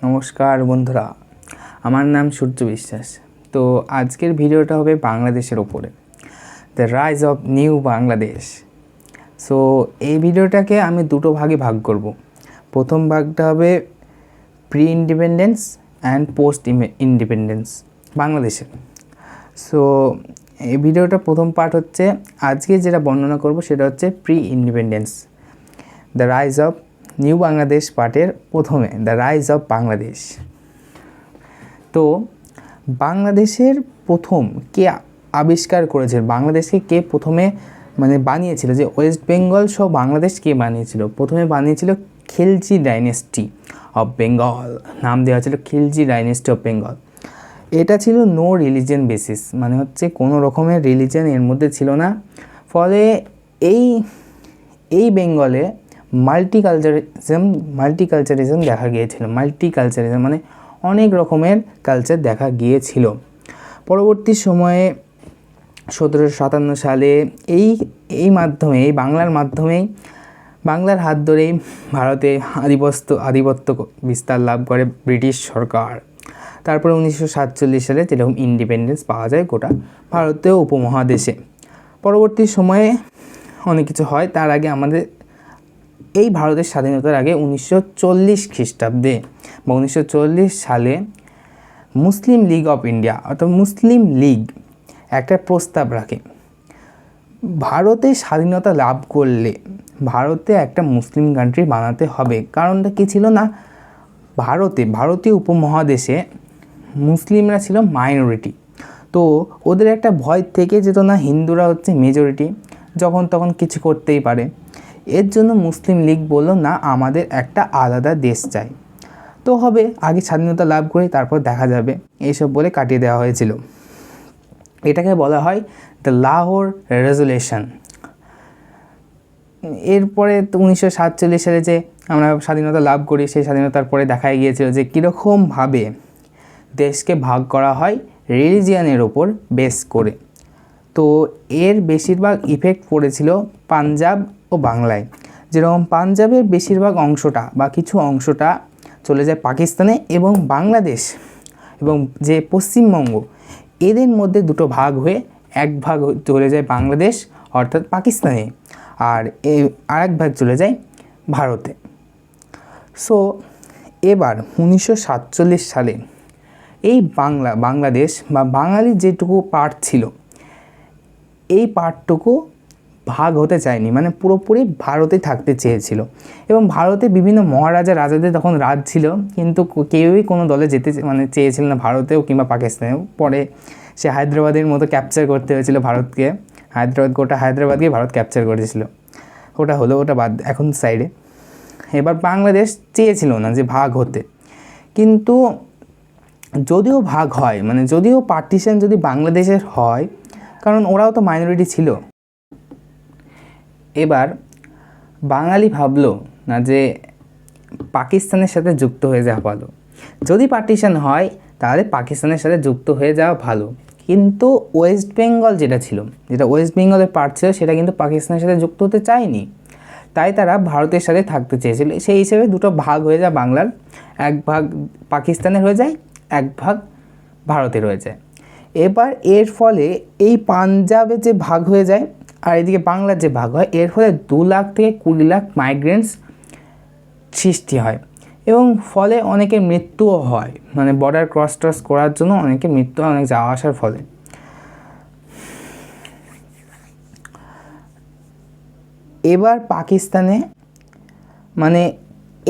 নমস্কার বন্ধুরা, আমার নাম সূর্য বিশ্বাস। তো আজকের ভিডিওটা হবে বাংলাদেশের ওপরে, the rise of new Bangladesh. So এই ভিডিওটাকে আমি দুটো ভাগে ভাগ করব। প্রথম ভাগটা হবে pre independence and post independence বাংলাদেশের। সো এই ভিডিওটা প্রথম পার্ট হচ্ছে, আজকে যেটা বর্ণনা করব সেটা হচ্ছে pre independence, the rise of new Bangladesh পার্টের প্রথমে দ্য রাইজ অফ বাংলাদেশ। তো বাংলাদেশের প্রথম কে আবিষ্কার করেছে, বাংলাদেশকে কে প্রথমে বানিয়েছিল, যে ওয়েস্ট বেঙ্গল সহ বাংলাদেশ কে বানিয়েছিল? প্রথমে বানিয়েছিল খিলজি ডাইনেস্টি অফ বেঙ্গল, নাম দেওয়া ছিল খিলজি ডাইনেস্টি অফ বেঙ্গল। এটা ছিল নো রিলিজিয়ান বেসিস, কোনো রকমের রিলিজিয়ান এর মধ্যে ছিল না। ফলে এই বেঙ্গলে মাল্টিকালচারিজম দেখা গিয়েছিল। মাল্টিকালচারিজম অনেক রকমের কালচার দেখা গিয়েছিল। পরবর্তী সময়ে 1757 সালে এই বাংলার হাত ধরেই ভারতে আধিপত্য বিস্তার লাভ করে ব্রিটিশ সরকার। তারপরে 1947 সালে যেরকম ইন্ডিপেন্ডেন্স পাওয়া যায় গোটা ভারতীয় উপমহাদেশে। পরবর্তী সময়ে অনেক কিছু হয়। তার আগে এই ভারতের স্বাধীনতার আগে 1940 খ্রিস্টাব্দে বা 1940 সালে মুসলিম লীগ অফ ইন্ডিয়া অর্থাৎ মুসলিম লীগ একটা প্রস্তাব রাখে, ভারতে স্বাধীনতা লাভ করলে ভারতে একটা মুসলিম কান্ট্রি বানাতে হবে। কারণটা কী ছিল না, ভারতীয় উপমহাদেশে মুসলিমরা ছিল মাইনরিটি। তো ওদের একটা ভয় থেকে যেত না, হিন্দুরা হচ্ছে মেজরিটি, যখন তখন কিছু করতেই পারে। এর জন্য মুসলিম লীগ বলল না, আমাদের একটা আলাদা দেশ চাই। তো হবে, আগে স্বাধীনতা লাভ করি, তারপর দেখা যাবে, এইসব বলে কাটিয়ে দেওয়া হয়েছিল। এটাকে বলা হয় দ্য লাহোর রেজুলেশন। এরপরে 1947 সালে যে আমরা স্বাধীনতা লাভ করি, সেই স্বাধীনতার পরে দেখা গিয়েছিল যে কীরকমভাবে দেশকে ভাগ করা হয় রিলিজিয়ানের ওপর বেস করে। তো এর বেশিরভাগ ইফেক্ট পড়েছিল পাঞ্জাব ও বাংলায়। যেরকম পাঞ্জাবের বেশিরভাগ অংশটা বা কিছু অংশটা চলে যায় পাকিস্তানে, এবং বাংলাদেশ এবং যে পশ্চিমবঙ্গ, এদের মধ্যে দুটো ভাগ হয়ে এক ভাগ চলে যায় বাংলাদেশ অর্থাৎ পাকিস্তানে, আর আরেক ভাগ চলে যায় ভারতে। সো এবার 1947 সালে এই বাংলাদেশ বা বাঙালির যেটুকু পার্ট ছিল, এই পার্টটুকু ভাগ হতে চায়নি, পুরোপুরি ভারতে থাকতে চেয়েছিল। এবং ভারতে বিভিন্ন রাজাদের তখন রাজ ছিল, কিন্তু কেউই কোনো দলে যেতে চেয়েছিল না, ভারতেও কিংবা পাকিস্তানেও। পরে সে হায়দ্রাবাদের মতো ক্যাপচার করতে হয়েছিল ভারতকে, গোটা হায়দ্রাবাদকে ভারত ক্যাপচার করেছিল। ওটা বাদ, এখন সাইডে। এবার বাংলাদেশ চেয়েছিল না যে ভাগ হতে, কিন্তু যদিও ভাগ হয়, যদিও পার্টিশন যদি বাংলাদেশের হয়, কারণ ওরাও তো মাইনরিটি ছিল। এবার বাঙালি ভাবলো না যে পাকিস্তানের সাথে যুক্ত হয়ে যাওয়া ভালো, যদি পার্টিশন হয় তাহলে পাকিস্তানের সাথে যুক্ত হয়ে যাওয়া ভালো। কিন্তু ওয়েস্ট বেঙ্গল যেটা ওয়েস্ট বেঙ্গলের পার্ট ছিল, সেটা কিন্তু পাকিস্তানের সাথে যুক্ত হতে চায়নি, তাই তারা ভারতের সাথে থাকতে চেয়েছিল। সেই হিসেবে দুটো ভাগ হয়ে যায় বাংলার, এক ভাগ পাকিস্তানের হয়ে যায়, এক ভাগ ভারতের হয়ে যায়। এবার এর ফলে এই পাঞ্জাবে যে ভাগ হয়ে যায় আর এদিকে বাংলার যে ভাগ হয়, এর ফলে 2 লাখ থেকে 20 লাখ মাইগ্রেন্টস সৃষ্টি হয়, এবং ফলে অনেকের মৃত্যুও হয়, বর্ডার ক্রস করার জন্য অনেকের মৃত্যু হয়, অনেক যাওয়া আসার ফলে। এবার পাকিস্তানে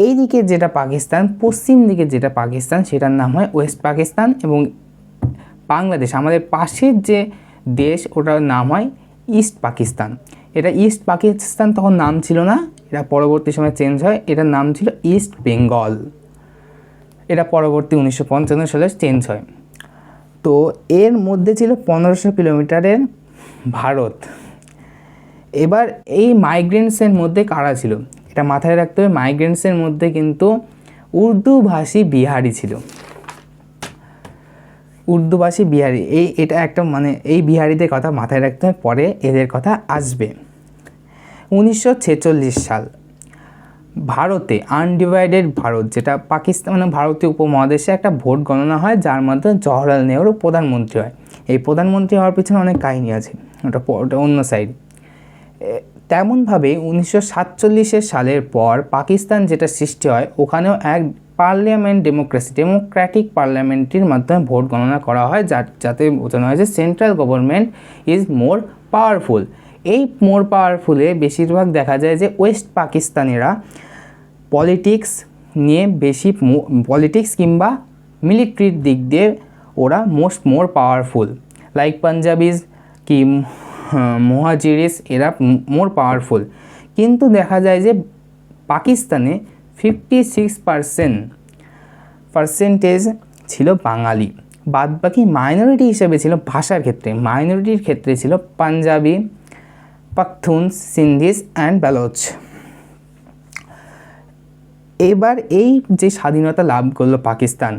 এই দিকে যেটা পাকিস্তান, পশ্চিম দিকে যেটা পাকিস্তান, সেটার নাম হয় ওয়েস্ট পাকিস্তান, এবং বাংলাদেশ আমাদের পাশের যে দেশ, ওটার নাম হয় ইস্ট পাকিস্তান। এটা ইস্ট পাকিস্তান তখন নাম ছিল না, এটা পরবর্তী সময় চেঞ্জ হয়, এটার নাম ছিল ইস্ট বেঙ্গল। এটা পরবর্তী 1955 সালে চেঞ্জ হয়। তো এর মধ্যে ছিল 1500 কিলোমিটারের ভারত। এবার এই মাইগ্রেন্টসের মধ্যে কারা ছিল, এটা মাথায় রাখতে হবে। মাইগ্রেন্টসের মধ্যে কিন্তু উর্দুভাষী বিহারি ছিল, উর্দুভাষী বিহারি। এটা একটা এই বিহারিদের কথা মাথায় রাখতে হবে, পরে এদের কথা আসবে। 1946 সাল ভারতে আনডিভাইডেড ভারত, যেটা পাকিস্তান মানে ভারতীয় উপমহাদেশে একটা ভোট গণনা হয়, যার মাধ্যমে জওহরলাল নেহরু প্রধানমন্ত্রী হয়। এই প্রধানমন্ত্রী হওয়ার পিছনে অনেক কাহিনী আছে, ওটা অন্য সাইড। তেমনভাবে 1947 সালের পর পাকিস্তান যেটা সৃষ্টি হয়, ওখানেও এক ডেমোক্রেটিক পার্লামেন্টের মাধ্যমে ভোট গণনা করা হয়, যাতে বোঝানো হয় যে central government is more powerful. এই মোর পাওয়ারফুলে বেশিরভাগ দেখা যায় যে ওয়েস্ট পাকিস্তানিরা পলিটিক্স নিয়ে বেশি, পলিটিক্স কিংবা মিলিটারির দিক দিয়ে ওরা মোর পাওয়ারফুল, লাইক পাঞ্জাবিজ কি মুহাজিরিস, এরা মোর পাওয়ারফুল। কিন্তু দেখা যায় যে পাকিস্তানে 56% ছিল বাঙালি, বাদবাকি মাইনরিটি হিসেবে ছিল ভাষার ক্ষেত্রে, মাইনরিটির ক্ষেত্রে ছিল পাঞ্জাবি, পাখতুনস, সিন্ধিস অ্যান্ড বালোচ। এবার এই যে স্বাধীনতা লাভ করলো পাকিস্তান,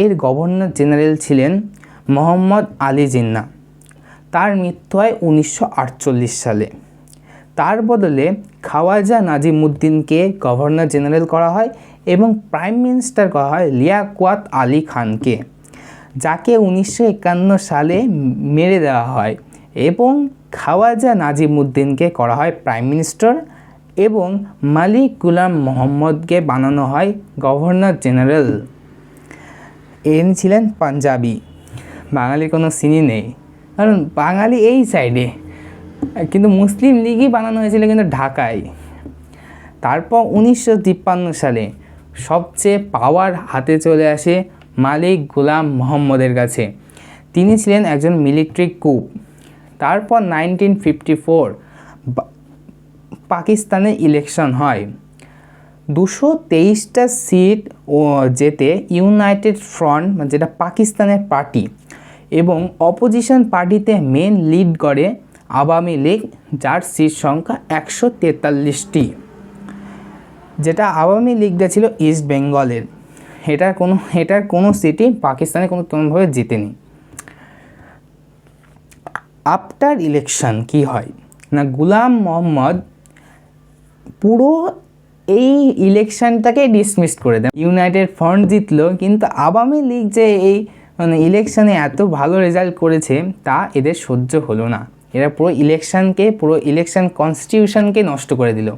এর গভর্নর জেনারেল ছিলেন মোহাম্মদ আলী জিন্নাহ। তার মৃত্যু হয় 1948 সালে। তার বদলে খাওয়াজা নাজিমুদ্দিনকে গভর্নর জেনারেল করা হয় এবং প্রাইম মিনিস্টার করা হয় লিয়াকওয়াত আলী খানকে, যাকে 1951 সালে মেরে দেওয়া হয়, এবং খাওয়াজা নাজিমুদ্দিনকে করা হয় প্রাইম মিনিস্টার এবং মালিক গুলাম মোহাম্মদকে বানানো হয় গভর্নর জেনারেল। ইনি ছিলেন পাঞ্জাবি, বাঙালির কোনো সিনই নেই, কারণ বাঙালি এই সাইডে, কিন্তু মুসলিম লীগই বানানো হয়েছিল কিন্তু ঢাকায়। তারপর 1953 সালে সবচেয়ে পাওয়ার হাতে চলে আসে মালিক গুলাম মোহাম্মদের কাছে। তিনি ছিলেন একজন মিলিটারি কুপ। তারপর 1954 পাকিস্তানে ইলেকশন হয়। 223টা সিট যেতে ইউনাইটেড ফ্রন্ট, যেটা পাকিস্তানের পার্টি, এবং অপোজিশন পার্টিতে মেন লিড করে আওয়ামী লীগ, যার সিট সংখ্যা 143টি, যেটা আওয়ামী লীগটা ছিল ইস্ট বেঙ্গলের। এটার কোনো সিটই পাকিস্তানে কোনোভাবে জিতেনি। আফটার ইলেকশন কি হয় না, গুলাম মোহাম্মদ পুরো এই ইলেকশনটাকে ডিসমিস করে দেন। ইউনাইটেড ফ্রন্ট জিতলো, কিন্তু আওয়ামী লীগ যে এই ইলেকশনে এত ভালো রেজাল্ট করেছে তা এদের সহ্য হলো না। এরা পুরো ইলেকশন কনস্টিটিউশনকে নষ্ট করে দিল।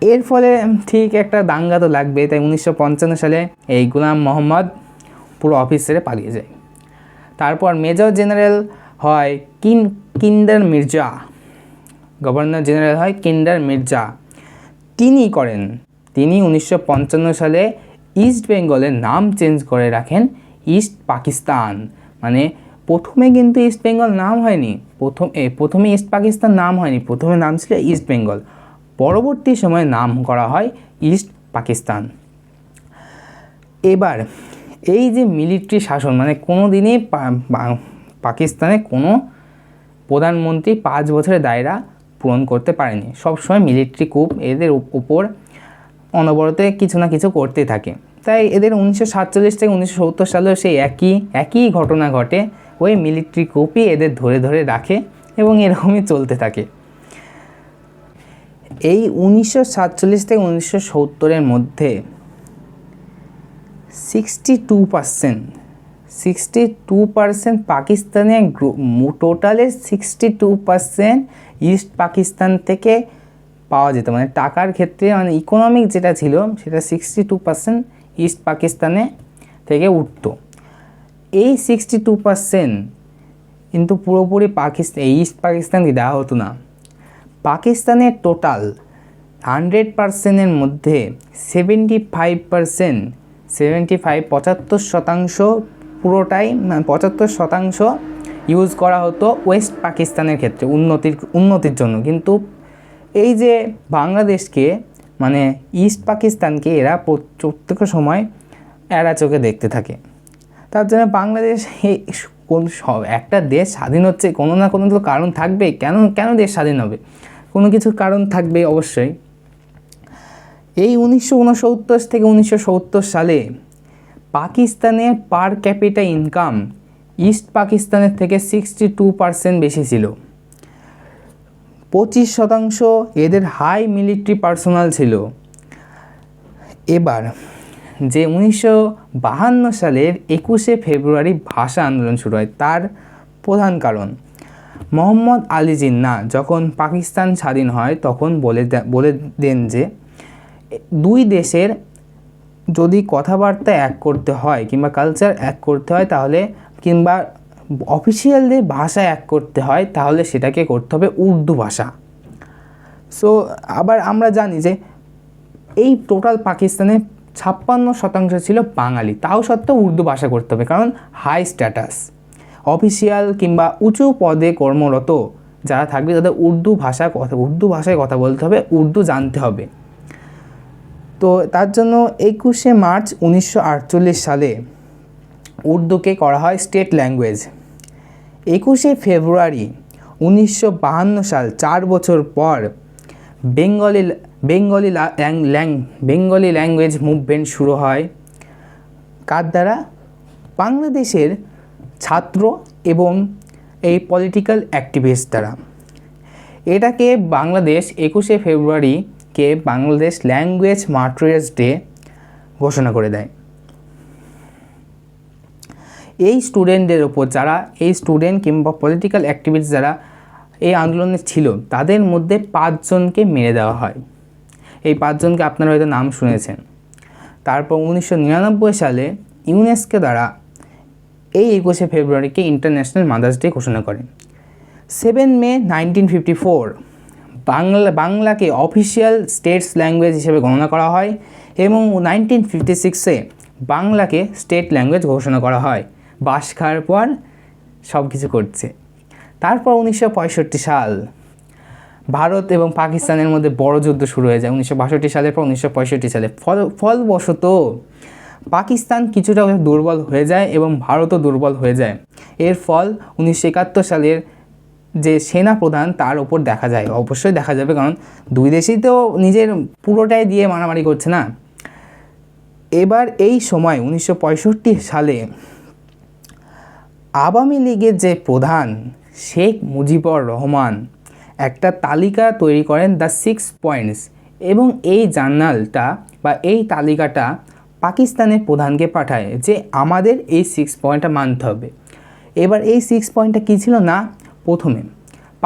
এর ফলে ঠিক একটা দাঙ্গা তো লাগবে, তাই 1955 সালে এই গুলাম মোহাম্মদ পুরো অফিস ছেড়ে পালিয়ে যায়। তারপর মেজর জেনারেল হয় কিন্ডার মির্জা, গভর্নর জেনারেল হয় কিন্ডার মির্জা। তিনি 1955 সালে ইস্ট বেঙ্গলের নাম চেঞ্জ করে রাখেন ইস্ট পাকিস্তান। মানে প্রথমে কিন্তু ইস্ট বেঙ্গল নাম হয়নি, প্রথমে ইস্ট পাকিস্তান নাম হয়নি, প্রথমে নাম ছিল ইস্ট বেঙ্গল, পরবর্তী সময়ে নাম করা হয় ইস্ট পাকিস্তান। এবার এই যে মিলিটারি শাসন, মানে কোনো দিনই পাকিস্তানে কোনো প্রধানমন্ত্রী 5 বছরের দায়রা পূরণ করতে পারেনি, সবসময় মিলিটারি কুপ এদের উপর অনবরত কিছু না কিছু করতে থাকে। তাই এদের 1947 থেকে 1970 সালেও সেই একই ঘটনা ঘটে, ওই মিলিটারি কুপই এদের ধরে ধরে রাখে এবং এরকমই চলতে থাকে। এই 1947 থেকে 1970-এর মধ্যে 62% পাকিস্তানে, টোটালের 62% ইস্ট পাকিস্তান থেকে পাওয়া যেত, মানে টাকার ক্ষেত্রে, মানে ইকোনমিক যেটা ছিল সেটা 62% ইস্ট পাকিস্তানে থেকে উঠতো। এই 62% কিন্তু পুরোপুরি ইস্ট পাকিস্তানকে দেওয়া হতো না। পাকিস্তানের টোটাল 100%-এর মধ্যে 75% পুরোটাই, মানে 75% ইউজ করা হতো ওয়েস্ট পাকিস্তানের ক্ষেত্রে উন্নতির জন্য। কিন্তু এই যে বাংলাদেশকে, মানে ইস্ট পাকিস্তানকে এরা প্রত্যেক সময় এড়া চোখে দেখতে থাকে। তার জন্য বাংলাদেশ, একটা দেশ স্বাধীন হচ্ছে, কোনো না কোনো তো কারণ থাকবে, কেন দেশ স্বাধীন হবে, কোনো কিছু কারণ থাকবে অবশ্যই। এই 1969 থেকে 1970 সালে পাকিস্তানের পার ক্যাপিটা ইনকাম ইস্ট পাকিস্তানের থেকে 62% বেশি ছিল। 25% এদের হাই মিলিটারি পার্সোনাল ছিল। এবার যে 1952 সালের 21শে ফেব্রুয়ারি ভাষা আন্দোলন শুরু হয়, তার প্রধান কারণ মোহাম্মদ আলী জিন্নাহ যখন পাকিস্তান স্বাধীন হয় তখন বলে দেন যে দুই দেশের যদি কথাবার্তা এক করতে হয় কিংবা কালচার এক করতে হয় তাহলে, কিংবা অফিসিয়ালদের ভাষা এক করতে হয় তাহলে সেটাকে করতে হবে উর্দু ভাষা। সো আবার আমরা জানি যে এই টোটাল পাকিস্তানের 56% ছিল বাঙালি, তাও সত্ত্বেও উর্দু ভাষা করতে হবে, কারণ হাই স্ট্যাটাস অফিসিয়াল কিংবা উঁচু পদে কর্মরত যারা থাকবে তাদের উর্দু ভাষায় কথা বলতে হবে, উর্দু জানতে হবে। তো তার জন্য 21শে মার্চ 1948 সালে উর্দুকে করা হয় স্টেট ল্যাঙ্গুয়েজ। 21শে ফেব্রুয়ারি 1952 সাল, 4 বছর পর বেঙ্গলি ল্যাঙ্গুয়েজ মুভমেন্ট শুরু হয়। কার দ্বারা? বাংলাদেশের ছাত্র এবং এই পলিটিক্যাল অ্যাক্টিভিস্ট দ্বারা। এটাকে বাংলাদেশ 21শে ফেব্রুয়ারিকে বাংলাদেশ ল্যাঙ্গুয়েজ মার্টিয়ার্স ডে ঘোষণা করে দেয়। এই স্টুডেন্টদের ওপর এই স্টুডেন্ট কিংবা পলিটিক্যাল অ্যাক্টিভিস্ট যারা এই আন্দোলনে ছিল তাদের মধ্যে 5 জনকে মেরে দেওয়া হয়। এই 5 জনকে আপনারা হয়তো নাম শুনেছেন। তারপর 1999 সালে ইউনেস্কো দ্বারা এই 21শে ফেব্রুয়ারিকে ইন্টারন্যাশনাল মাদার্স ডে ঘোষণা করে। 7 মে 1954 বাংলাকে অফিসিয়াল স্টেটস ল্যাঙ্গুয়েজ হিসেবে গণনা করা হয় এবং 1956-এ বাংলাকে স্টেট ল্যাঙ্গুয়েজ ঘোষণা করা হয়। বাস খাওয়ার পর সব কিছু করছে। তারপর 1965 সাল ভারত এবং পাকিস্তানের মধ্যে বড় যুদ্ধ শুরু হয়ে যায় 1962 সালের পর 1965 সালে। ফলবশত পাকিস্তান কিছুটা দুর্বল হয়ে যায় এবং ভারতও দুর্বল হয়ে যায়। এর ফল 1971 সালের যে সেনা প্রধান তার ওপর দেখা যায়। অবশ্যই দেখা যাবে, কারণ দুই দেশই তো নিজের পুরোটাই দিয়ে মারামারি করছে না। এবার এই সময় 1965 সালে আওয়ামী লীগের যে প্রধান শেখ মুজিবুর রহমান একটা তালিকা তৈরি করেন, দ্য 6 পয়েন্টস, এবং এই জার্নালটা বা এই তালিকাটা পাকিস্তানের প্রধানকে পাঠায় যে আমাদের এই 6 পয়েন্টটা মানতে হবে। এবার এই 6 পয়েন্টটা কী ছিল না, প্রথমে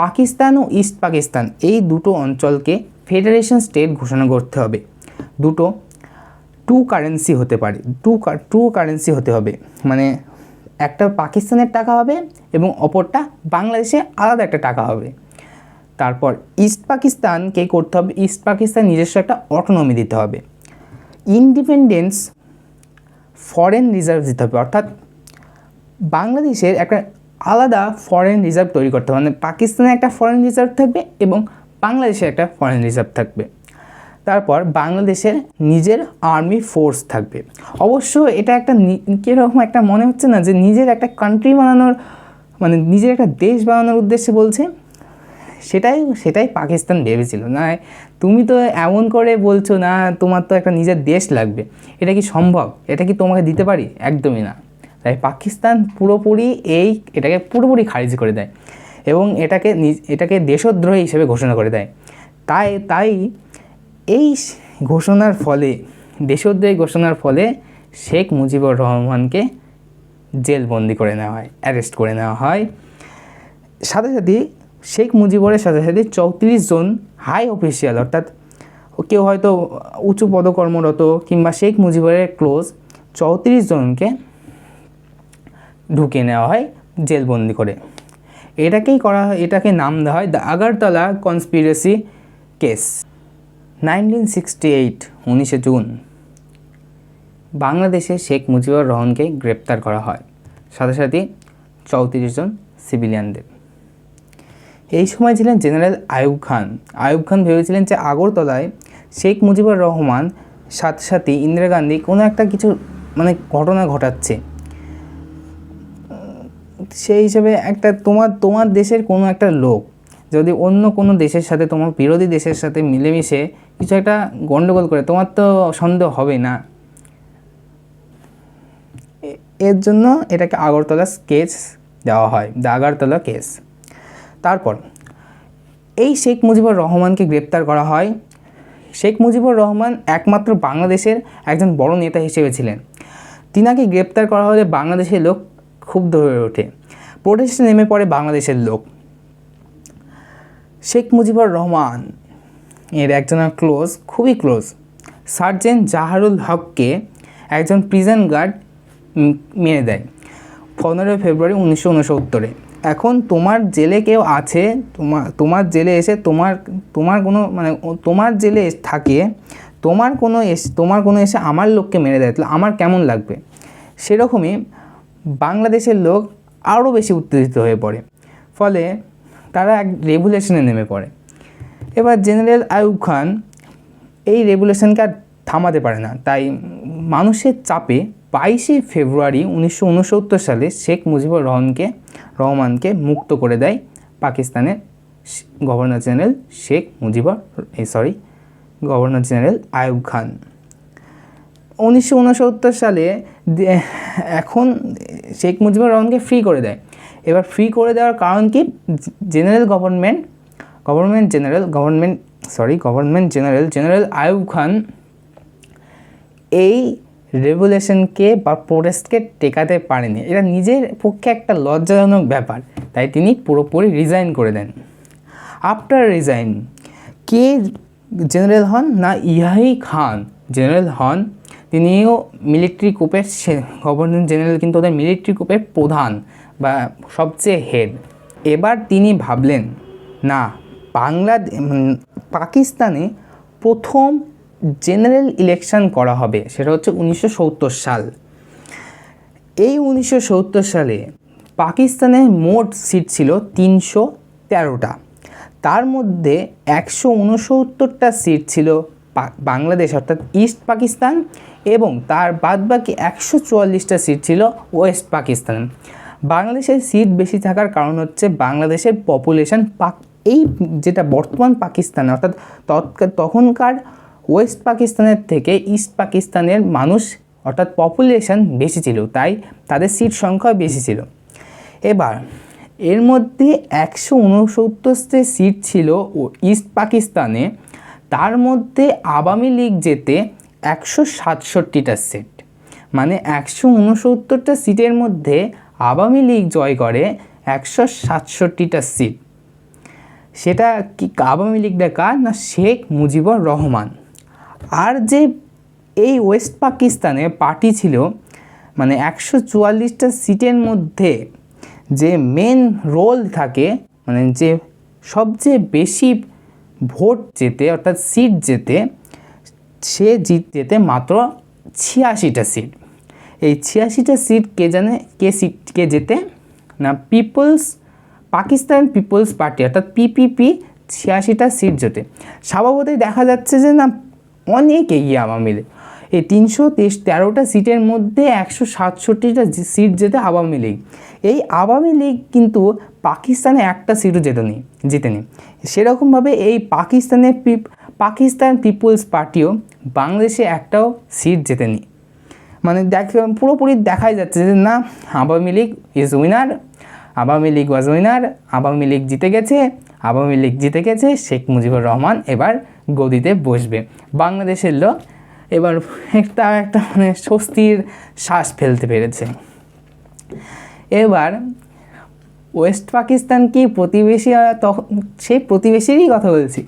পাকিস্তান ও ইস্ট পাকিস্তান এই দুটো অঞ্চলকে ফেডারেশন স্টেট ঘোষণা করতে হবে। দুটো টু কারেন্সি হতে পারে, টু কারেন্সি হতে হবে, মানে একটা পাকিস্তানের টাকা হবে এবং অপরটা বাংলাদেশে আলাদা একটা টাকা হবে। তারপর ইস্ট পাকিস্তানকে করতে হবে, ইস্ট পাকিস্তান নিজস্ব একটা অটোনমি দিতে হবে। ইন্ডিপেন্ডেন্স ফরেন রিজার্ভ দিতে হবে, অর্থাৎ বাংলাদেশের একটা আলাদা ফরেন রিজার্ভ তৈরি করতে হবে, মানে পাকিস্তানে একটা ফরেন রিজার্ভ থাকবে এবং বাংলাদেশে একটা ফরেন রিজার্ভ থাকবে। তারপর বাংলাদেশের নিজের আর্মি ফোর্স থাকবে। অবশ্য এটা একটা কীরকম একটা মনে হচ্ছে না যে নিজের একটা কান্ট্রি বানানোর, মানে নিজের একটা দেশ বানানোর উদ্দেশ্যে বলছে, সেটাই পাকিস্তান ভেবেছিল। না তুমি তো এমন করে বলছো না, তোমার তো একটা নিজের দেশ লাগবে, এটা কি সম্ভব? এটা কি তোমাকে দিতে পারি? একদমই না। তাই পাকিস্তান এটাকে পুরোপুরি খারিজ করে দেয় এবং এটাকে দেশদ্রোহী হিসেবে ঘোষণা করে দেয়। তাই এই দেশদ্রোহী ঘোষণার ফলে শেখ মুজিবুর রহমানকে জেলবন্দি করে নেওয়া হয়, অ্যারেস্ট করে নেওয়া হয়। সাথে সাথে শেখ মুজিবুরের সাথে 34 জন হাই অফিসিয়াল, অর্থাৎ কেউ হয়তো উঁচু পদকর্মরত কিংবা শেখ মুজিবুরের ক্লোজ 34 জনকে ঢুকিয়ে নেওয়া হয় জেলবন্দি করে। এটাকে নাম দেওয়া হয় দ্য আগরতলা কনস্পিরেসি কেস। 1968 19শে জুন বাংলাদেশে শেখ মুজিবুর রহমানকে গ্রেপ্তার করা হয়, সাথে সাথে 34 জন সিভিলিয়ানদের। এই সময় ছিলেন জেনারেল আইয়ুব খান ভেবেছিলেন যে আগরতলায় শেখ মুজিবুর রহমান সাথে ইন্দিরা গান্ধী কোনো একটা কিছু মানে ঘটনা ঘটাচ্ছে, সেই হিসেবে একটা তোমার দেশের কোনো একটা লোক যদি অন্য কোনো দেশের সাথে, তোমার বিরোধী দেশের সাথে মিলেমিশে কিছু একটা গণ্ডগোল করে, তোমার তো সন্দেহ হবে না। এর জন্য এটাকে আগরতলা কেস দেওয়া হয়, দ্য আগরতলা কেস। তারপর এই শেখ মুজিবুর রহমানকে গ্রেপ্তার করা হয়। শেখ মুজিবুর রহমান একমাত্র বাংলাদেশের একজন বড় নেতা হিসেবে ছিলেন। তিনাকে গ্রেপ্তার করা হলে বাংলাদেশের লোক ক্ষুব্ধ হয়ে ওঠে, প্রোটেস্টে নেমে পড়ে বাংলাদেশের লোক। শেখ মুজিবুর রহমান এর একজন খুবই ক্লোজ সার্জেন্ট জাহারুল হককে একজন প্রিজন গার্ড মেরে দেয় 15 ফেব্রুয়ারি 1969। এখন তোমার জেলে কেউ আছে, তোমার জেলে এসে তোমার কোনো মানে তোমার জেলে থাকে, তোমার কোনো এসে আমার লোককে মেরে দেয়, তাহলে আমার কেমন লাগবে? সেরকমই বাংলাদেশের লোক আরও বেশি উত্তেজিত হয়ে পড়ে, ফলে তারা এক রেভুলেশনে নেমে পড়ে। এবার জেনারেল আইয়ুব খান এই রেভুলেশনকে আর থামাতে পারে না, তাই মানুষের চাপে 22 ফেব্রুয়ারি 1969 সালে শেখ মুজিবুর রহমানকে মুক্ত করে দেয় পাকিস্তানের গভর্নর জেনারেল আইয়ুব খান। 1969 সালে এখন শেখ মুজিবুর রহমানকে ফ্রি করে দেয়। এবার ফ্রি করে দেওয়ার কারণ কি? গভর্নমেন্ট জেনারেল আইয়ুব খান এই রেভুলেশনকে বা প্রোটেস্টকে টেকাতে পারেনি। এটা নিজের পক্ষে একটা লজ্জাজনক ব্যাপার, তাই তিনি পুরোপুরি রিজাইন করে দেন। আফটার রিজাইন কে জেনারেল হন? না, ইয়াহিয়া খান জেনারেল হন। তিনিও মিলিটারি কোপের গভর্নর জেনারেল, কিন্তু ওদের মিলিটারি কোপের প্রধান বা সবচেয়ে হেড। এবার তিনি ভাবলেন না, পাকিস্তানে প্রথম জেনারেল ইলেকশন করা হবে, সেটা হচ্ছে 1970 সাল। এই 1970 সালে পাকিস্তানের মোট সিট ছিল 313টা, তার মধ্যে 169টা সিট ছিল বাংলাদেশ অর্থাৎ ইস্ট পাকিস্তান, এবং তার বাদবাকি 144টা সিট ছিল ওয়েস্ট পাকিস্তান। বাংলাদেশের সিট বেশি থাকার কারণ হচ্ছে বাংলাদেশের পপুলেশন এই যেটা বর্তমান পাকিস্তান অর্থাৎ তখনকার ওয়েস্ট পাকিস্তানের থেকে ইস্ট পাকিস্তানের মানুষ অর্থাৎ পপুলেশন বেশি ছিল, তাই তাদের সিট সংখ্যা বেশি ছিল। এবার এর মধ্যে 169 সিট ছিল ইস্ট পাকিস্তানে, তার মধ্যে আওয়ামী লীগ যেতে 167টা সিট, মানে 169টা সিটের মধ্যে আওয়ামী লীগ জয় করে 167টা সিট। সেটা কি আওয়ামী লীগটা কার? না, শেখ মুজিবুর রহমান। আর যে এই ওয়েস্ট পাকিস্তানে পার্টি ছিল, মানে 144টা সিটের মধ্যে যে মেন রোল থাকে, মানে যে সবচেয়ে বেশি ভোট যেতে অর্থাৎ সিট যেতে, সে যেতে মাত্র 86টা সিট। এই 86টা সিট কে যেতে? না, পাকিস্তান পিপলস পার্টি অর্থাৎ পিপিপি 86টা সিট জেতে। স্বভাবতই দেখা যাচ্ছে যে না, অনেক এগিয়ে আওয়ামী লীগ। এই 313টা সিটের মধ্যে 167টা সিট জেতে আওয়ামী লীগ। এই আওয়ামী লীগ কিন্তু পাকিস্তানে একটা সিটও জেতেনি। সেরকমভাবে এই পাকিস্তান পিপলস পার্টিও বাংলাদেশে একটাও সিট জেতেনি। মানে পুরোপুরি দেখাই যাচ্ছে যে না, Awami League is winner, Awami League was winner, Awami League জিতে গেছে। শেখ মুজিবুর রহমান এবার গদিতে বসবে। বাংলাদেশের লোক এবার একটা মানে স্বস্তির শ্বাস ফেলতে পেরেছে। এবার ওয়েস্ট পাকিস্তান কি প্রতিবেশী? তখন সেই প্রতিবেশীরই কথা বলছি।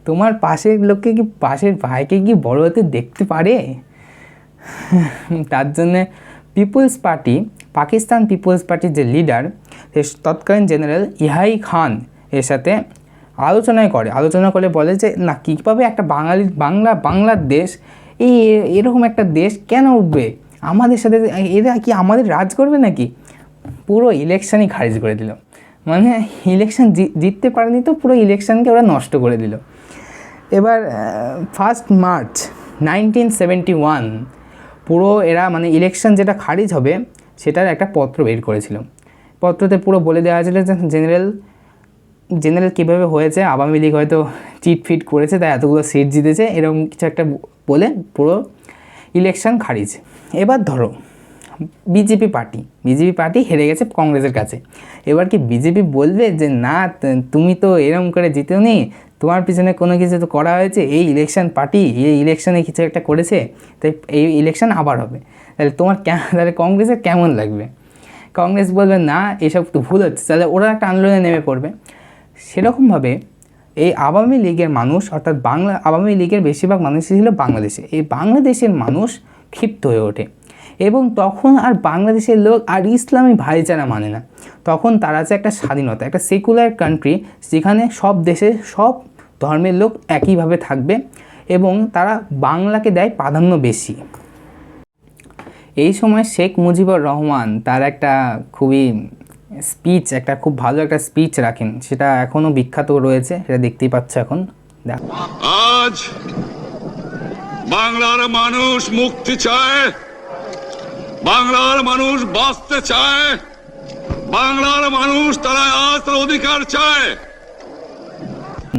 তোমার পাশের লোককে কি, পাশের ভাইকে কি বড় হতে দেখতে পারে? তার জন্যে পাকিস্তান পিপলস পার্টির যে লিডার, তৎকালীন জেনারেল ইয়াহিয়া খান এর সাথে আলোচনা করে বলে যে না, কীভাবে একটা বাংলার দেশ, এরকম একটা দেশ কেন উঠবে আমাদের সাথে? এরা কি আমাদের রাজ করবে নাকি? পুরো ইলেকশনই খারিজ করে দিল। মানে ইলেকশন জিততে পারেনি তো পুরো ইলেকশনকে ওরা নষ্ট করে দিল। এবার 1 মার্চ 1971 পুরো এরা মানে ইলেকশন যেটা খারিজ হবে সেটার একটা পত্র বের করেছিল। পত্রতে পুরো বলে দেওয়া হয়েছিল যে জেনারেল কীভাবে হয়েছে, আওয়ামী লীগ হয়তো চিটফিট করেছে তাই এতগুলো সিট জিতেছে, এরকম কিছু একটা বলে পুরো ইলেকশন খারিজ। এবার ধরো বিজেপি পার্টি হেরে গেছে কংগ্রেসের কাছে। এবার কি বিজেপি বলবে যে না তুমি তো এরকম করে জিতেও নি, তোমার পিছনে কোনো কিছু তো করা হয়েছে, এই ইলেকশনে কিছু একটা করেছে, তাই এই ইলেকশন আবার হবে। তাহলে তাহলে কংগ্রেসের কেমন লাগবে? কংগ্রেস বলবে না এসব তো ভুল হচ্ছে, তাহলে ওরা একটা আন্দোলনে নেমে পড়বে। সেরকমভাবে এই আওয়ামী লীগের মানুষ, অর্থাৎ আওয়ামী লীগের বেশিরভাগ মানুষই ছিল বাংলাদেশে, এই বাংলাদেশের মানুষ ক্ষিপ্ত হয়ে ওঠে এবং তখন আর বাংলাদেশের লোক আর ইসলামী ভাইচারা মানে না। তখন তারা আছে একটা স্বাধীনতা, একটা সেকুলার কান্ট্রি, যেখানে সব দেশে সব ধর্মের লোক একইভাবে থাকবে এবং তারা বাংলাকে দেয় প্রাধান্য বেশি। এই সময় শেখ মুজিবুর রহমান তার একটা খুব ভালো একটা স্পিচ রাখেন, সেটা এখনও বিখ্যাত রয়েছে, সেটা দেখতেই পাচ্ছ এখন। আজ বাংলার মানুষ মুক্তি চায়, বাংলার মানুষ বাঁচতে চায়, বাংলার মানুষ তারা আজ তার অধিকার চায়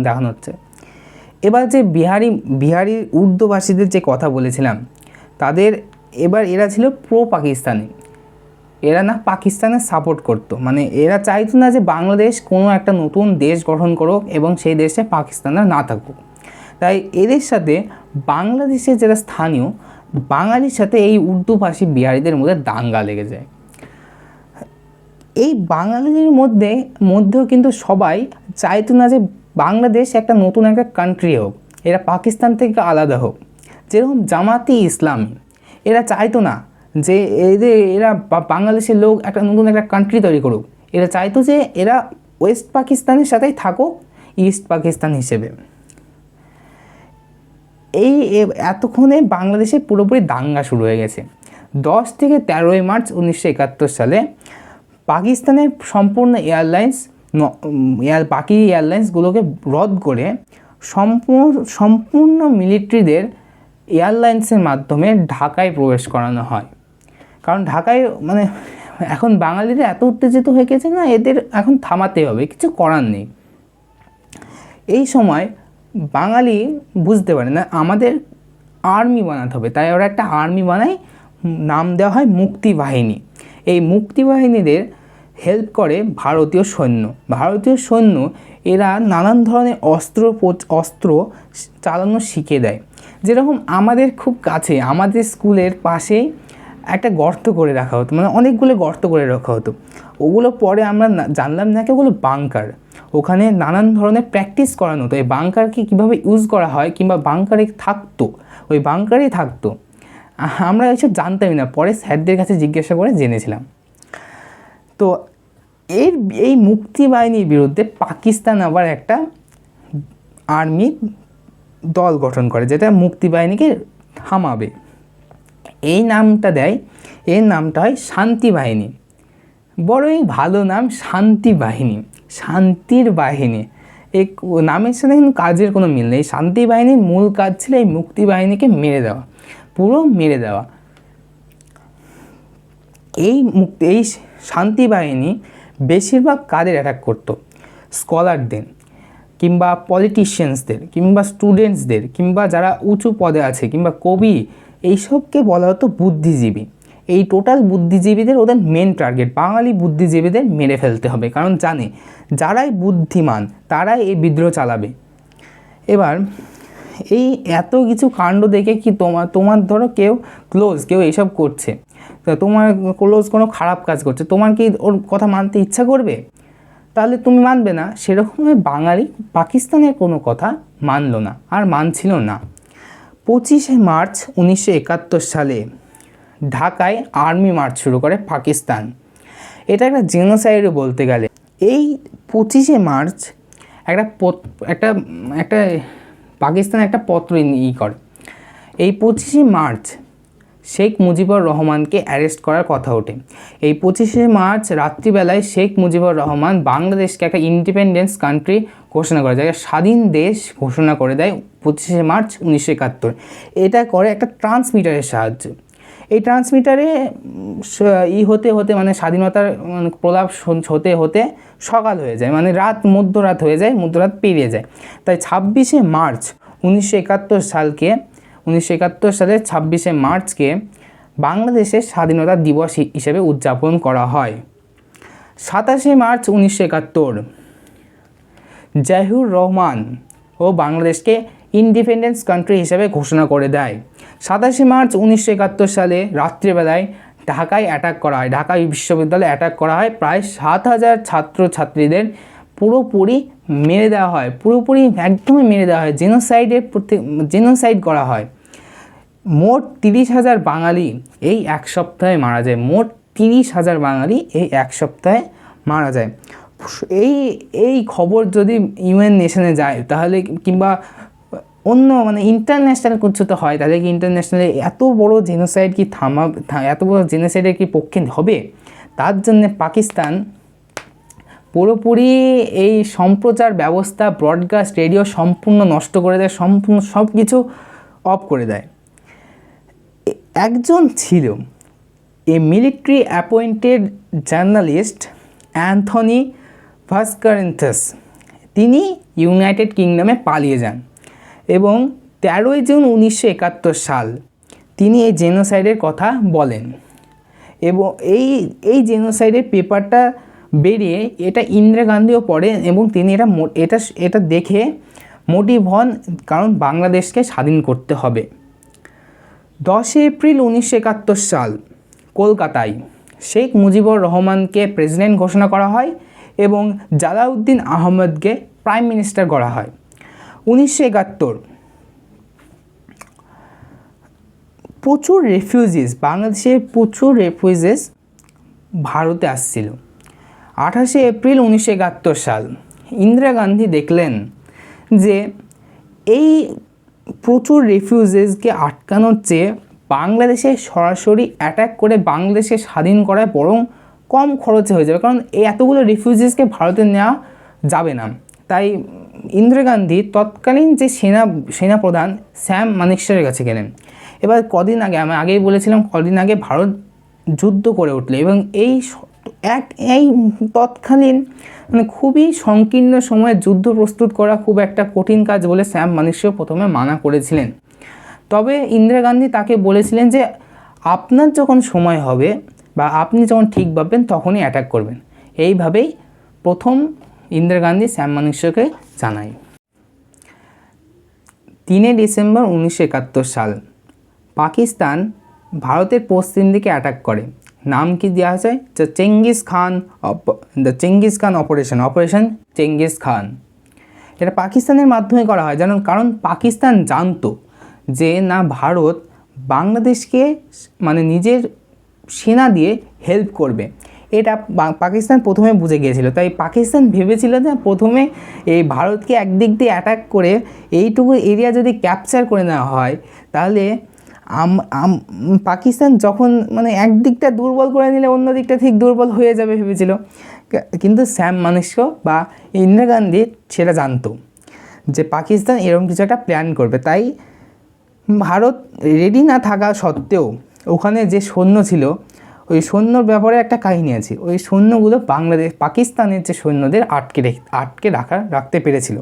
দেখানো হচ্ছে। এবার যে বিহারি উর্দুভাষীদের যে কথা বলেছিলাম, এরা ছিল প্রো পাকিস্তানি, এরা না পাকিস্তানের সাপোর্ট করতো, মানে এরা চাইতো না যে বাংলাদেশ কোনো একটা নতুন দেশ গঠন করুক এবং সেই দেশে পাকিস্তানরা না থাকুক। তাই এদের সাথে বাংলাদেশের যারা স্থানীয় বাঙালির সাথে এই উর্দুভাষী বিহারিদের মধ্যে দাঙ্গা লেগে যায়। এই বাঙালিদের মধ্যেও কিন্তু সবাই চাইতো না যে বাংলাদেশ একটা নতুন একটা কান্ট্রি হোক, এরা পাকিস্তান থেকে আলাদা হোক। যেরকম জামাতি ইসলামী, এরা চাইতো না যে এরা বাংলাদেশের লোক একটা নতুন একটা কান্ট্রি তৈরি করুক, এরা চাইতো যে এরা ওয়েস্ট পাকিস্তানের সাথেই থাকুক ইস্ট পাকিস্তান হিসেবে। এতক্ষণে বাংলাদেশে পুরোপুরি দাঙ্গা শুরু হয়ে গেছে। 10 থেকে 13 মার্চ 1971 সালে পাকিস্তানের সম্পূর্ণ বাকি এয়ারলাইন্সগুলোকে রদ করে সম্পূর্ণ মিলিটারিদের এয়ারলাইন্সের মাধ্যমে ঢাকায় প্রবেশ করানো হয়। কারণ ঢাকায় এখন বাঙালিরা এত উত্তেজিত হয়ে গেছে না, এদের এখন থামাতে হবে, কিছু করার নেই। এই সময় বাঙালি বুঝতে পারে না আমাদের আর্মি বানাতে হবে, তাই ওরা একটা আর্মি বানায়, নাম দেওয়া হয় মুক্তিবাহিনী। এই মুক্তিবাহিনীদের হেল্প করে ভারতীয় সৈন্য। এরা নানান ধরনের অস্ত্র চালানো শিখে দেয়। যেরকম আমাদের খুব কাছে, আমাদের স্কুলের পাশেই একটা গর্ত করে রাখা হতো, অনেকগুলো গর্ত করে রাখা হতো। ওগুলো পরে আমরা জানলাম না কি ওগুলো বাংকার। ওখানে নানান ধরনের প্র্যাকটিস করানো হতো, এই বাংকারকে কীভাবে ইউজ করা হয় কিংবা বাংকারে থাকতো, ওই বাংকারেই থাকতো। আমরা এসব জানতামই না, পরে স্যারদের কাছে জিজ্ঞাসা করে জেনেছিলাম। তো এই মুক্তিবাহিনীর বিরুদ্ধে পাকিস্তান আবার একটা আর্মি দল গঠন করে, যেটা মুক্তিবাহিনীকে থামাবে। এর নামটা হয় শান্তি বাহিনী। বড়ই ভালো নাম, শান্তি বাহিনী, শান্তির বাহিনী। এই নামের সাথে কিন্তু কাজের কোনো মিল নেই। শান্তি বাহিনীর মূল কাজ ছিল এই মুক্তিবাহিনীকে পুরো মেরে দেওয়া। এই শান্তি বাহিনী বেশিরভাগ কাদের অ্যাটাক করতো? স্কলারদের কিংবা পলিটিশিয়ানসদের কিংবা স্টুডেন্টসদের কিংবা যারা উঁচু পদে আছে কিংবা কবি, এইসবকে বলা হতো বুদ্ধিজীবী। এই টোটাল বুদ্ধিজীবীদের ওদের মেন টার্গেট, বাঙালি বুদ্ধিজীবীদের মেরে ফেলতে হবে, কারণ জানে যারাই বুদ্ধিমান তারাই এই বিদ্রোহ চালাবে। এবার এই এত কিছু কাণ্ড দেখে কি তোমার ধরো কেউ এইসব করছে, তোমার ক্লোজ কোনো খারাপ কাজ করছে, তোমার কি ওর কথা মানতে ইচ্ছা করবে? তাহলে তুমি মানবে না। সেরকমভাবে বাঙালি পাকিস্তানের কোনো কথা মানল না, আর মানছিল না। 25শে মার্চ 1971 সালে ঢাকায় আর্মি মার্চ শুরু করে পাকিস্তান। এটা একটা জেনোসাইডও বলতে গেলে। এই 25শে মার্চ একটা পাকিস্তান একটা পত্র করে। এই 25শে মার্চ শেখ মুজিবুর রহমানকে অ্যারেস্ট করার কথা ওঠে। এই 25শে মার্চ রাত্রিবেলায় শেখ মুজিবুর রহমান বাংলাদেশকে একটা ইন্ডিপেন্ডেন্স কান্ট্রি ঘোষণা করে দেয়, স্বাধীন দেশ ঘোষণা করে দেয় 25শে মার্চ 1971। এটা করে একটা ট্রান্সমিটারের সাহায্যে। এই ট্রান্সমিটারে হতে স্বাধীনতার প্রলাপ হতে হতে সকাল হয়ে যায়, মধ্যরাত হয়ে যায়, মধ্যরাত পেরিয়ে যায়। তাই 26শে মার্চ 1971 সালের 26শে মার্চকে বাংলাদেশের স্বাধীনতা দিবস হিসেবে উদযাপন করা হয়। 27 মার্চ 1971 জিয়াউর রহমান ও বাংলাদেশকে ইন্ডিপেন্ডেন্স কান্ট্রি হিসেবে ঘোষণা করে দেয়। 27 মার্চ 1971 সালে রাত্রিবেলায় ঢাকায় অ্যাটাক করা হয়, ঢাকা বিশ্ববিদ্যালয়ে অ্যাটাক করা হয়। প্রায় 7000 ছাত্রছাত্রীদের পুরোপুরি মেরে দেওয়া হয়, পুরোপুরি একদমই মেরে দেওয়া হয়, জেনোসাইড করা হয়। মোট 30,000 বাঙালি এই এক সপ্তাহে মারা যায়, মোট 30,000 বাঙালি এই এক সপ্তাহে মারা যায়। এই খবর যদি ইউএন নেশনে যায় তাহলে, কিংবা অন্য ইন্টারন্যাশনাল কিছুতে হয়, তাহলে কি ইন্টারন্যাশনালে এত বড় জেনোসাইড কি এত বড় জেনোসাইডের কি পক্ষে হবে? তার জন্য পাকিস্তান পুরোপুরি এই সম্প্রচার ব্যবস্থা, ব্রডকাস্ট রেডিও সম্পূর্ণ নষ্ট করে দেয়, সম্পূর্ণ সব কিছু অফ করে দেয়। একজন ছিল মিলিটারি অ্যাপয়েন্টেড জার্নালিস্ট অ্যান্থনি ভাস্কারেন্থাস, তিনি ইউনাইটেড কিংডমে পালিয়ে যান এবং 13 জুন 1971 সাল তিনি এই জেনোসাইডের কথা বলেন এবং এই জেনোসাইডের পেপারটা বেরিয়ে এটা ইন্দিরা গান্ধীও পড়েন এবং তিনি এটা দেখে মোটিভ হন, কারণ বাংলাদেশকে স্বাধীন করতে হবে। 10 এপ্রিল 1971 সাল কলকাতায় শেখ মুজিবুর রহমানকে প্রেসিডেন্ট ঘোষণা করা হয় এবং জালাউদ্দিন আহমেদকে প্রাইম মিনিস্টার করা হয়। 1971 প্রচুর রেফিউজিস, বাংলাদেশের প্রচুর রেফিউজিস ভারতে আসছিল। 28 এপ্রিল 1971 সাল ইন্দিরা গান্ধী দেখলেন যে এই প্রচুর রেফিউজিসকে আটকানোর চেয়ে বাংলাদেশে সরাসরি অ্যাটাক করে বাংলাদেশকে স্বাধীন করায় বরং কম খরচে হয়ে যাবে, কারণ এই এতগুলো রিফিউজিসকে ভারতে নেওয়া যাবে না। তাই ইন্দিরা গান্ধী তৎকালীন যে সেনাপ্রধান স্যাম মানেকশরের কাছে গেলেন। এবার কদিন আগে, আমি আগেই বলেছিলাম, কদিন আগে ভারত যুদ্ধ করে উঠল এবং এই তৎকালীন খুবই সংকীর্ণ সময়ে যুদ্ধ প্রস্তুত করা খুব একটা কঠিন কাজ বলে স্যাম মানেকশর প্রথমে মানা করেছিলেন। তবে ইন্দিরা গান্ধী তাকে বলেছিলেন যে আপনার যখন সময় হবে বা আপনি যখন ঠিক ভাববেন তখনই অ্যাটাক করবেন। এইভাবেই প্রথম ইন্দিরা গান্ধী স্যাম মানেকশরকে জানায়। 3 ডিসেম্বর 1971 সাল পাকিস্তান ভারতের পশ্চিম দিকে অ্যাটাক করে। নাম কি দেওয়া যায়? The Genghis Khan operation Genghis Khan. এটা পাকিস্তানের মাধ্যমে করা হয়, কারণ পাকিস্তান জানতো যে না, ভারত বাংলাদেশকে নিজের সেনা দিয়ে হেল্প করবে, এটা পাকিস্তান প্রথমে বুঝে গিয়েছিল। তাই পাকিস্তান ভেবেছিল যে প্রথমে এই ভারতকে একদিক দিয়ে অ্যাটাক করে এইটুকু এরিয়া যদি ক্যাপচার করে নেওয়া হয় তাহলে পাকিস্তান যখন একদিকটা দুর্বল করে নিলে অন্য দিকটা ঠিক দুর্বল হয়ে যাবে ভেবেছিল। কিন্তু স্যাম মানেকশর বা ইন্দিরা গান্ধী সেটা জানতো যে পাকিস্তান এরকম কিছু একটা প্ল্যান করবে। তাই ভারত রেডি না থাকা সত্ত্বেও ওখানে যে সৈন্য ছিল, ওই সৈন্যর ব্যাপারে একটা কাহিনী আছে। ওই সৈন্যগুলো পাকিস্তানের যে সৈন্যদের আটকে রাখতে পেরেছিল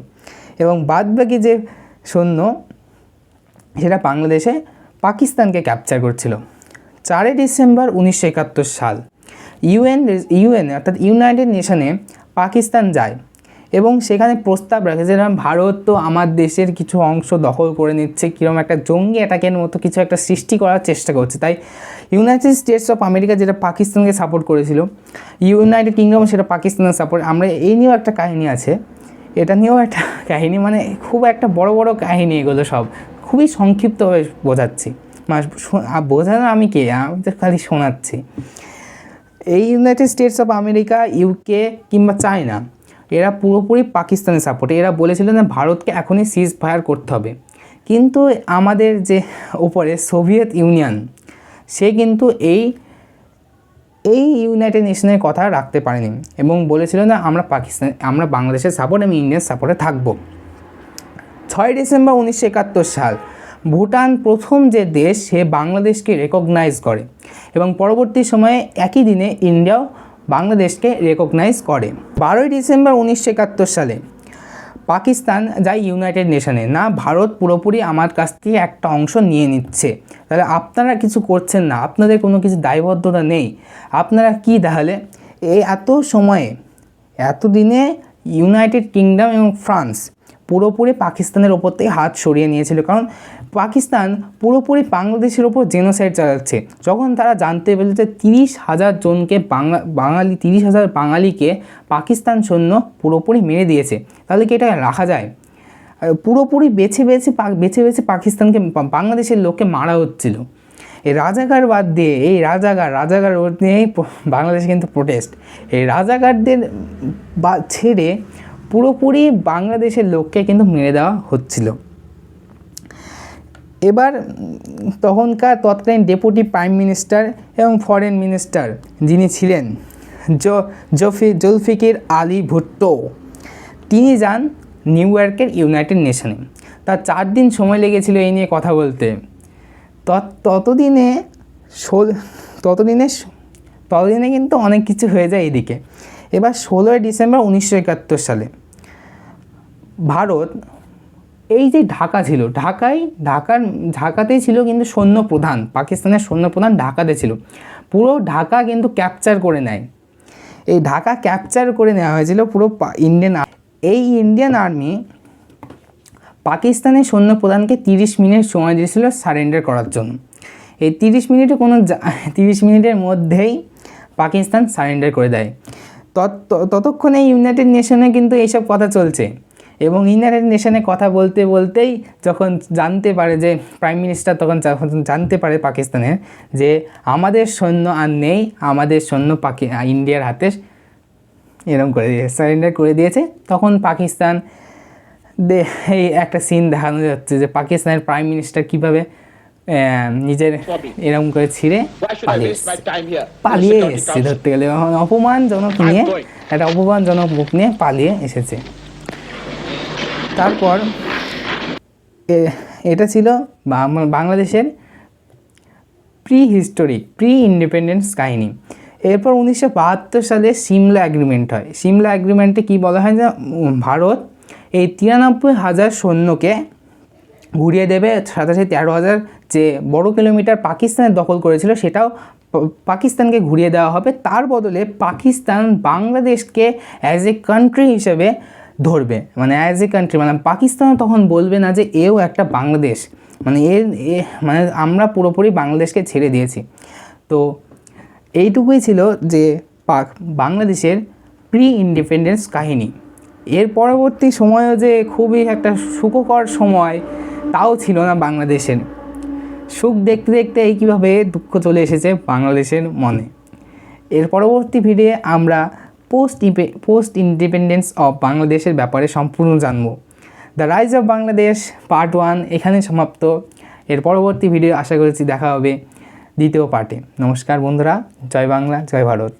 এবং বাদবাকি যে সৈন্য সেটা বাংলাদেশে পাকিস্তানকে ক্যাপচার করছিল। 4 ডিসেম্বর 1971 সাল ইউএন অর্থাৎ ইউনাইটেড নেশনে পাকিস্তান যায় এবং সেখানে প্রস্তাব রাখে যে ভারত তো আমার দেশের কিছু অংশ দখল করে নিচ্ছে, কীরকম একটা জঙ্গি অ্যাটাকের মতো কিছু একটা সৃষ্টি করার চেষ্টা করছে। তাই ইউনাইটেড স্টেটস অফ আমেরিকা যেটা পাকিস্তানকে সাপোর্ট করেছিল, ইউনাইটেড কিংডম সেটা পাকিস্তানের সাপোর্ট। আমরা এই নিয়েও একটা কাহিনী আছে, এটা নিয়েও একটা কাহিনী, খুব একটা বড় বড় কাহিনী, এগুলো সব খুবই সংক্ষিপ্তভাবে বোঝাচ্ছি। বোঝানো আমি কে, আমি তো খালি শোনাচ্ছি। এই United states of America, UK কিংবা চায়না, এরা পুরোপুরি পাকিস্তানের সাপোর্টে। এরা বলেছিল না ভারতকে এখনই সিজ ফায়ার করতে হবে, কিন্তু আমাদের যে উপরে সোভিয়েত ইউনিয়ন, সে কিন্তু এই ইউনাইটেড নেশনের কথা রাখতে পারেনি এবং বলেছিল না আমরা বাংলাদেশের সাপোর্ট, আমি ইন্ডিয়ান সাপোর্টে থাকবো। 6 ডিসেম্বর 1971 সাল ভুটান প্রথম যে দেশ, সে বাংলাদেশকে রেকগনাইজ করে এবং পরবর্তী সময়ে একই দিনে ইন্ডিয়াও বাংলাদেশকে রেকগনাইজ করে। 12 ডিসেম্বর 1971 সালে পাকিস্তান যায় ইউনাইটেড নেশনে, না ভারত পুরোপুরি আমার কাছ থেকে একটা অংশ নিয়ে নিচ্ছে, তাহলে আপনারা কিছু করছেন না, আপনাদের কোনো কিছু দায়বদ্ধতা নেই, আপনারা কি তাহলে? এই এত সময়ে এতদিনে ইউনাইটেড কিংডম এবং ফ্রান্স পুরোপুরি পাকিস্তানের ওপর থেকে হাত সরিয়ে নিয়েছিল, কারণ পাকিস্তান পুরোপুরি বাংলাদেশের ওপর জেনোসাইড চালাচ্ছে। যখন তারা জানতে পেরেছে যে 30,000 জনকে বাঙালি 30,000 বাঙালিকে পাকিস্তান সৈন্য পুরোপুরি মেরে দিয়েছে, তাহলে কি এটা রাখা যায়? পুরোপুরি বেছে বেছে পাকিস্তানকে বাংলাদেশের লোককে মারা হচ্ছিল। এই রাজাকার বাদ দিয়ে, এই রাজাকার নিয়েই বাংলাদেশে কিন্তু প্রোটেস্ট, এই রাজাকারদের ছেড়ে পুরোপুরি বাংলাদেশের লোককে কিন্তু মেরে দেওয়া হচ্ছিল। এবার তখনকার তৎকালীন ডেপুটি প্রাইম মিনিস্টার এবং ফরেন মিনিস্টার যিনি ছিলেন জুলফিকার আলী ভুট্টো, তিনি যান নিউ ইয়র্কের ইউনাইটেড নেশনে। তার 4 দিন সময় লেগেছিল এই নিয়ে কথা বলতে। ততদিনে কিন্তু অনেক কিছু হয়ে যায় এদিকে। এবার 16 ডিসেম্বর 1971 সালে ভারত, এই যে ঢাকা ছিল, ঢাকাতেই ছিল কিন্তু সৈন্যপ্রধান, পাকিস্তানের সৈন্যপ্রধান ঢাকাতে ছিল, পুরো ঢাকা কিন্তু ক্যাপচার করে নেয়। এই ঢাকা ক্যাপচার করে নেওয়া হয়েছিল পুরো ইন্ডিয়ান আর্মি পাকিস্তানের সৈন্যপ্রধানকে 30 মিনিট সময় দিয়েছিল সারেন্ডার করার জন্য। এই 30 মিনিটের মধ্যেই পাকিস্তান সারেন্ডার করে দেয়। ততক্ষণে ইউনাইটেড নেশনে কিন্তু এইসব কথা চলছে, এবং ইউনাইটেড নেশনে কথা বলতেই যখন জানতে পারে যে প্রাইম মিনিস্টার তখন জানতে পারে পাকিস্তানের যে আমাদের সৈন্য আর নেই, আমাদের সৈন্য ইন্ডিয়ার হাতে এরকম করে দিয়েছে, সারেন্ডার করে দিয়েছে, তখন পাকিস্তান এই একটা সিন দেখানো যাচ্ছে যে পাকিস্তানের প্রাইম মিনিস্টার কীভাবে নিজের এরকম করে ছিঁড়ে পালিয়ে এসেছে, ধরতে গেলে অপমানজনক মুখ নিয়ে পালিয়ে এসেছে। তারপর এটা ছিল বাংলাদেশের প্রি ইন্ডিপেন্ডেন্স কাহিনী। এরপর 1972 সালে সিমলা এগ্রিমেন্ট হয়। সিমলা এগ্রিমেন্টে কি বলা হয় যে ভারত এই 93,000 সৈন্যকে ঘুরিয়ে দেবে, সাথে 13,000 যে বড় কিলোমিটার পাকিস্তানের দখল করেছিল সেটাও পাকিস্তানকে ঘুরিয়ে দেওয়া হবে। তার বদলে পাকিস্তান বাংলাদেশকে অ্যাজ এ কান্ট্রি হিসেবে ধরবে, মানে অ্যাজ এ কান্ট্রি, মানে পাকিস্তানও তখন বলবে না যে এও একটা বাংলাদেশ, মানে মানে আমরা পুরোপুরি বাংলাদেশকে ছেড়ে দিয়েছি। তো এইটুকুই ছিল যে বাংলাদেশের প্রি ইন্ডিপেন্ডেন্স কাহিনী। এর পরবর্তী সময়ও যে খুবই একটা সুখকর সময় তাও ছিল না বাংলাদেশের। সুখ দেখতে দেখতে এই কীভাবে দুঃখ চলে এসেছে বাংলাদেশের মনে। এর পরবর্তী ভিডিওে আমরা পোস্ট ইন্ডিপেন্ডেন্স অফ বাংলাদেশের ব্যাপারে সম্পূর্ণ জানব। The rise of Bangladesh part 1 এখানে সমাপ্ত। এর পরবর্তী ভিডিও আশা করছি দেখা হবে দ্বিতীয় পার্টে। নমস্কার বন্ধুরা, জয় বাংলা, জয় ভারত।